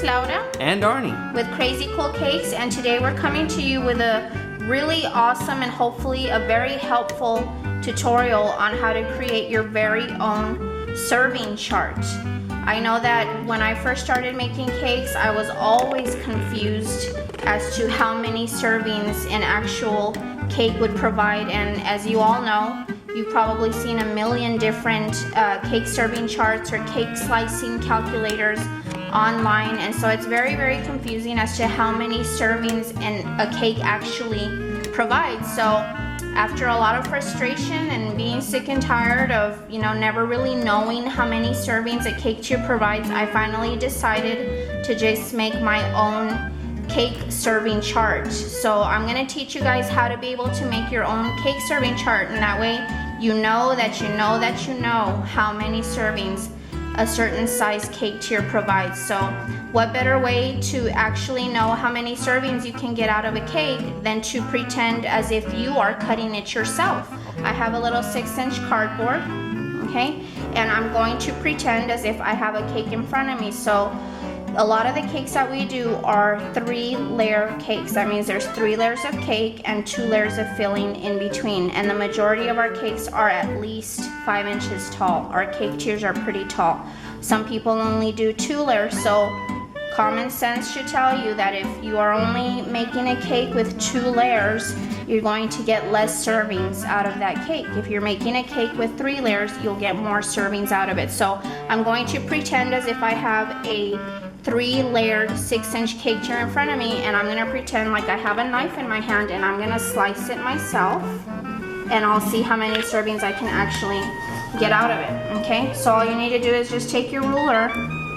is Laura and Arnie with Crazy Cool Cakes, and today we're coming to you with a really awesome and hopefully a very helpful tutorial on how to create your very own serving chart. I know that when I first started making cakes, I was always confused as to how many servings an actual cake would provide, and as you all know, you've probably seen a million different cake serving charts or cake slicing calculators online, and so it's very, very confusing as to how many servings a cake actually provides. So after a lot of frustration and being sick and tired of, never really knowing how many servings a cake tier provides, I finally decided to just make my own cake serving chart. So I'm going to teach you guys how to be able to make your own cake serving chart, and that way you know how many servings a certain size cake tier provides. So what better way to actually know how many servings you can get out of a cake than to pretend as if you are cutting it yourself. I have a little 6-inch cardboard, okay, and I'm going to pretend as if I have a cake in front of me. So a lot of the cakes that we do are 3-layer cakes. That means there's 3 layers of cake and 2 layers of filling in between. And the majority of our cakes are at least 5 inches tall. Our cake tiers are pretty tall. Some people only do 2 layers, so common sense should tell you that if you are only making a cake with 2 layers, you're going to get less servings out of that cake. If you're making a cake with 3 layers, you'll get more servings out of it. So I'm going to pretend as if I have a 3-layered 6-inch cake tier in front of me, and I'm gonna pretend like I have a knife in my hand and I'm gonna slice it myself, and I'll see how many servings I can actually get out of it, okay? So all you need to do is just take your ruler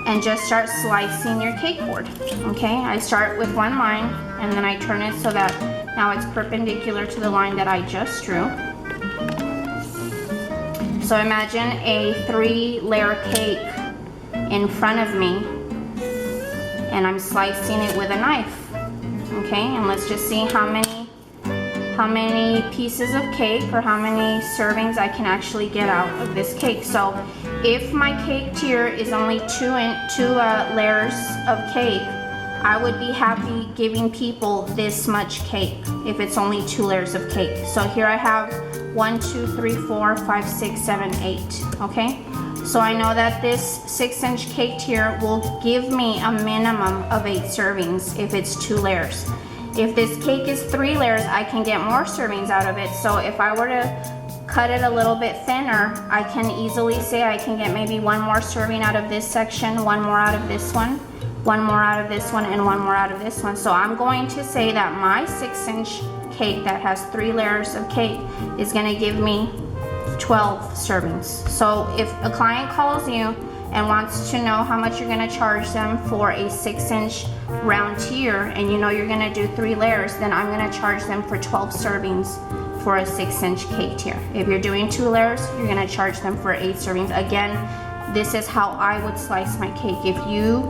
and just start slicing your cake board, okay? I start with one line and then I turn it so that now it's perpendicular to the line that I just drew. So imagine a 3-layer cake in front of me, and I'm slicing it with a knife, okay? And let's just see how many pieces of cake or how many servings I can actually get out of this cake. So if my cake tier is only 2 layers of cake, I would be happy giving people this much cake if it's only 2 layers of cake. So here I have 1, 2, 3, 4, 5, 6, 7, 8, okay? So I know that this 6-inch cake tier will give me a minimum of 8 servings if it's 2 layers. If this cake is 3 layers, I can get more servings out of it. So if I were to cut it a little bit thinner, I can easily say I can get maybe 1 more serving out of this section, 1 more out of this one, 1 more out of this one, and 1 more out of this one. So I'm going to say that my 6-inch cake that has 3 layers of cake is gonna give me 12 servings. So if a client calls you and wants to know how much you're going to charge them for a 6-inch round tier, and you know you're going to do 3 layers, then I'm going to charge them for 12 servings for a 6-inch cake tier. If you're doing 2 layers, you're going to charge them for 8 servings. Again, this is how I would slice my cake. If you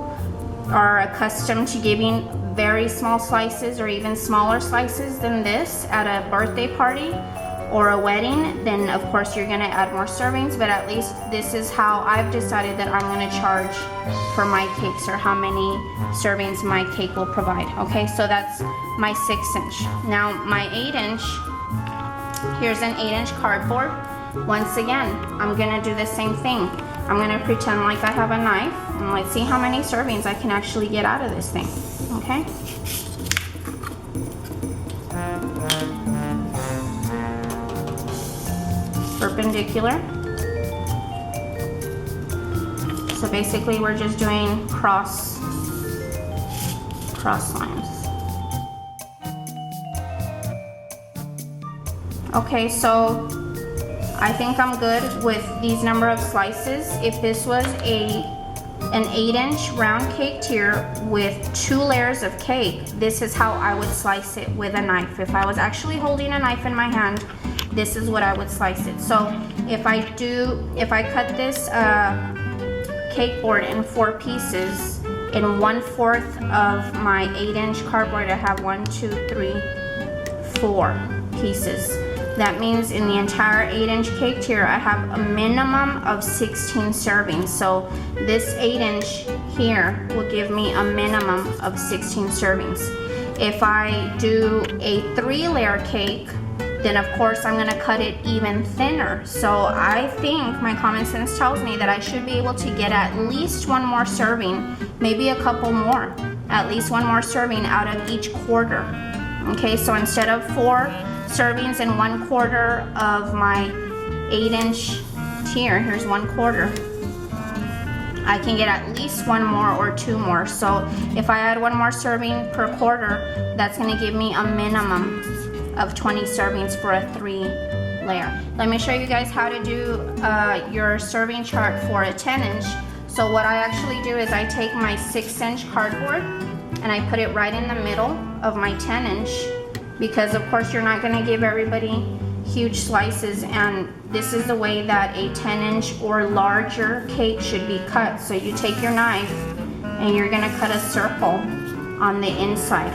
are accustomed to giving very small slices or even smaller slices than this at a birthday party or a wedding, then of course you're gonna add more servings, but at least this is how I've decided that I'm gonna charge for my cakes, or how many servings my cake will provide, okay? So that's my 6-inch. Now my 8-inch, here's an 8-inch cardboard. Once again, I'm gonna do the same thing. I'm gonna pretend like I have a knife, and let's see how many servings I can actually get out of this thing, okay? Perpendicular. So basically we're just doing cross lines. Okay, so I think I'm good with these number of slices. If this was an 8-inch round cake tier with 2 layers of cake, this is how I would slice it with a knife. If I was actually holding a knife in my hand, this is what I would slice it. So if I cut this cake board in 4 pieces, in 1/4 of my 8-inch cardboard, I have 1, 2, 3, 4 pieces. That means in the entire 8-inch cake tier, I have a minimum of 16 servings. So this 8-inch here will give me a minimum of 16 servings. If I do a 3-layer cake, then of course I'm gonna cut it even thinner. So I think my common sense tells me that I should be able to get at least one more serving, maybe a couple more, at least one more serving out of each quarter. Okay, so instead of 4 servings in 1/4 of my 8-inch tier, here's 1/4. I can get at least 1 more or 2 more. So if I add 1 more serving per quarter, that's gonna give me a minimum of 20 servings for a 3-layer. Let me show you guys how to do your serving chart for a 10-inch. So what I actually do is I take my 6-inch cardboard and I put it right in the middle of my 10-inch, because of course you're not gonna give everybody huge slices, and this is the way that a 10-inch or larger cake should be cut. So you take your knife and you're gonna cut a circle on the inside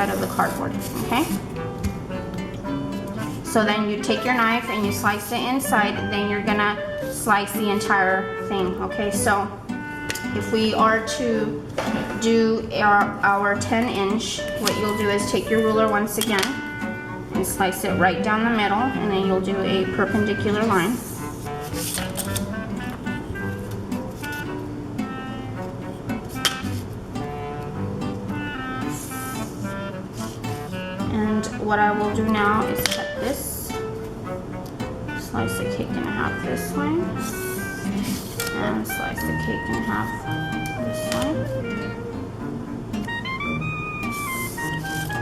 of the cardboard, okay? So then you take your knife and you slice the inside, then you're gonna slice the entire thing, okay? So if we are to do our 10-inch, what you'll do is take your ruler once again and slice it right down the middle, and then you'll do a perpendicular line. And what I will do now is cut this, slice the cake in half this way, and slice the cake in half this way.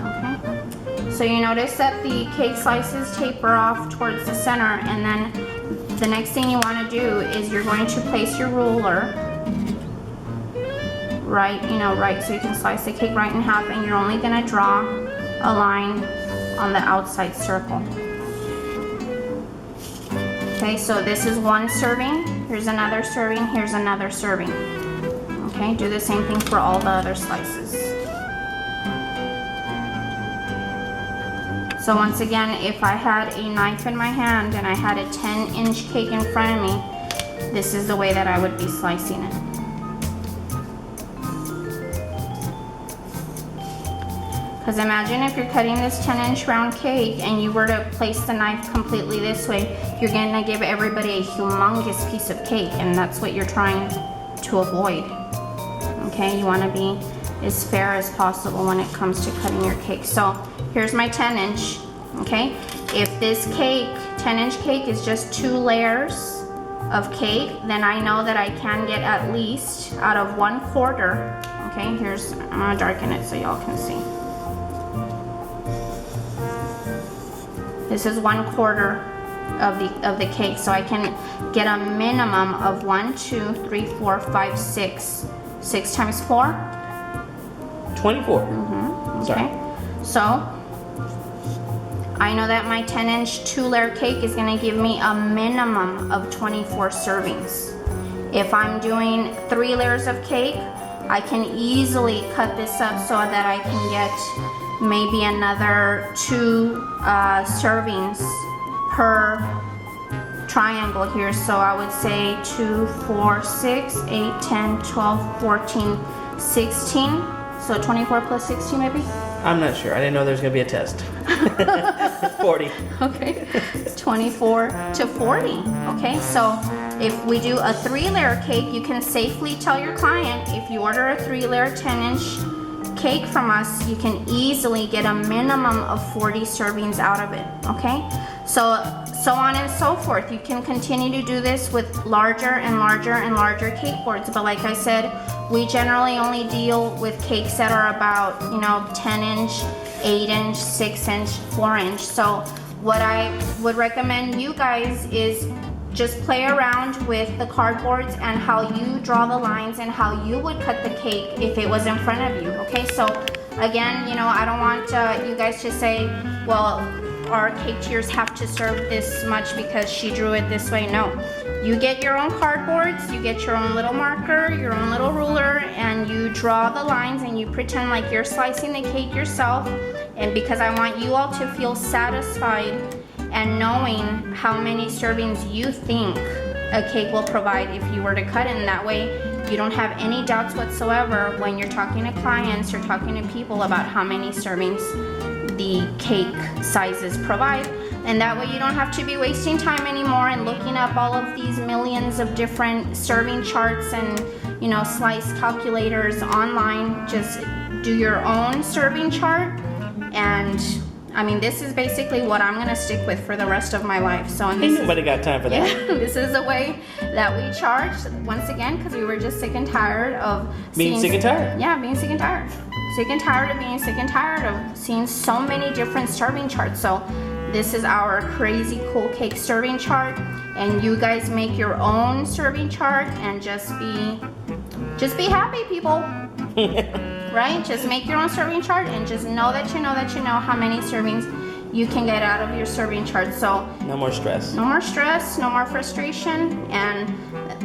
Okay. So you notice that the cake slices taper off towards the center, and then the next thing you want to do is you're going to place your ruler right, so you can slice the cake right in half, and you're only going to draw a line on the outside circle. Okay, so this is 1 serving, here's another serving, here's another serving. Okay, do the same thing for all the other slices. So once again, if I had a knife in my hand and I had a 10-inch cake in front of me, this is the way that I would be slicing it. Because imagine if you're cutting this 10-inch round cake and you were to place the knife completely this way, you're gonna give everybody a humongous piece of cake, and that's what you're trying to avoid. Okay, you wanna be as fair as possible when it comes to cutting your cake. So here's my 10-inch, okay? If this cake, 10-inch cake, is just 2 layers of cake, then I know that I can get at least out of 1/4, okay? Here's, I'm gonna darken it so y'all can see. This is 1/4 of the cake, so I can get a minimum of 1, 2, 3, 4, 5, 6. 6 times 4? 24. Okay. Sorry. So I know that my 10-inch 2-layer cake is gonna give me a minimum of 24 servings. If I'm doing 3 layers of cake, I can easily cut this up so that I can get maybe another 2 servings per triangle here. So I would say 2, 4, 6, 8, 10, 12, 14, 16. So 24 plus 16 maybe? I'm not sure. I didn't know there was going to be a test. 40. Okay, 24 to 40. Okay, so if we do a 3-layer cake, you can safely tell your client, if you order a 3-layer 10-inch cake from us, you can easily get a minimum of 40 servings out of it. Okay, so on and so forth. You can continue to do this with larger and larger and larger cake boards, but like I said, we generally only deal with cakes that are about 10-inch, 8-inch, 6-inch, 4-inch. So what I would recommend you guys is just play around with the cardboards and how you draw the lines and how you would cut the cake if it was in front of you. Okay, so again, I don't want you guys to say, well, our cake tiers have to serve this much because she drew it this way. No, you get your own cardboards, you get your own little marker, your own little ruler, and you draw the lines and you pretend like you're slicing the cake yourself, And because I want you all to feel satisfied and knowing how many servings you think a cake will provide if you were to cut it, and that way you don't have any doubts whatsoever when you're talking to clients or talking to people about how many servings the cake sizes provide. And that way you don't have to be wasting time anymore and looking up all of these millions of different serving charts and, you know, slice calculators online. Just do your own serving chart. And I mean, this is basically what I'm gonna stick with for the rest of my life. So, and Ain't nobody got time for that. yeah, this is the way that we charge, once again, because we were just sick and tired of Being sick and tired. Yeah, being sick and tired. Sick and tired of being sick and tired of seeing so many different serving charts. So this is our crazy cool cake serving chart, and you guys make your own serving chart and just be happy, people. Right? Just make your own serving chart and just know that you know how many servings you can get out of your serving chart. So No more stress. no more stress, no more frustration, and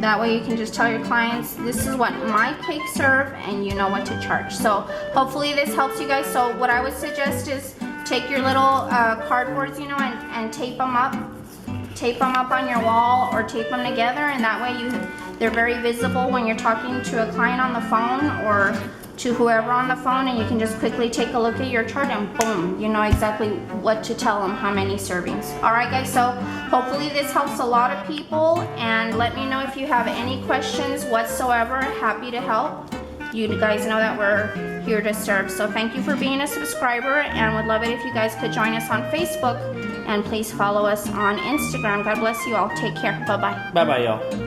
that way you can just tell your clients, this is what my cakes serve, and you know what to charge. So hopefully this helps you guys. So what I would suggest is take your little cardboards, you know, and tape them up on your wall or tape them together, and that way they're very visible when you're talking to a client on the phone or to whoever on the phone, and you can just quickly take a look at your chart and boom, you know exactly what to tell them, how many servings. All right, guys, so hopefully this helps a lot of people, and let me know if you have any questions whatsoever. Happy to help. You guys know that we're here to serve. So thank you for being a subscriber, and would love it if you guys could join us on Facebook, and please follow us on Instagram. God bless you all. Take care. Bye-bye. Bye-bye, y'all.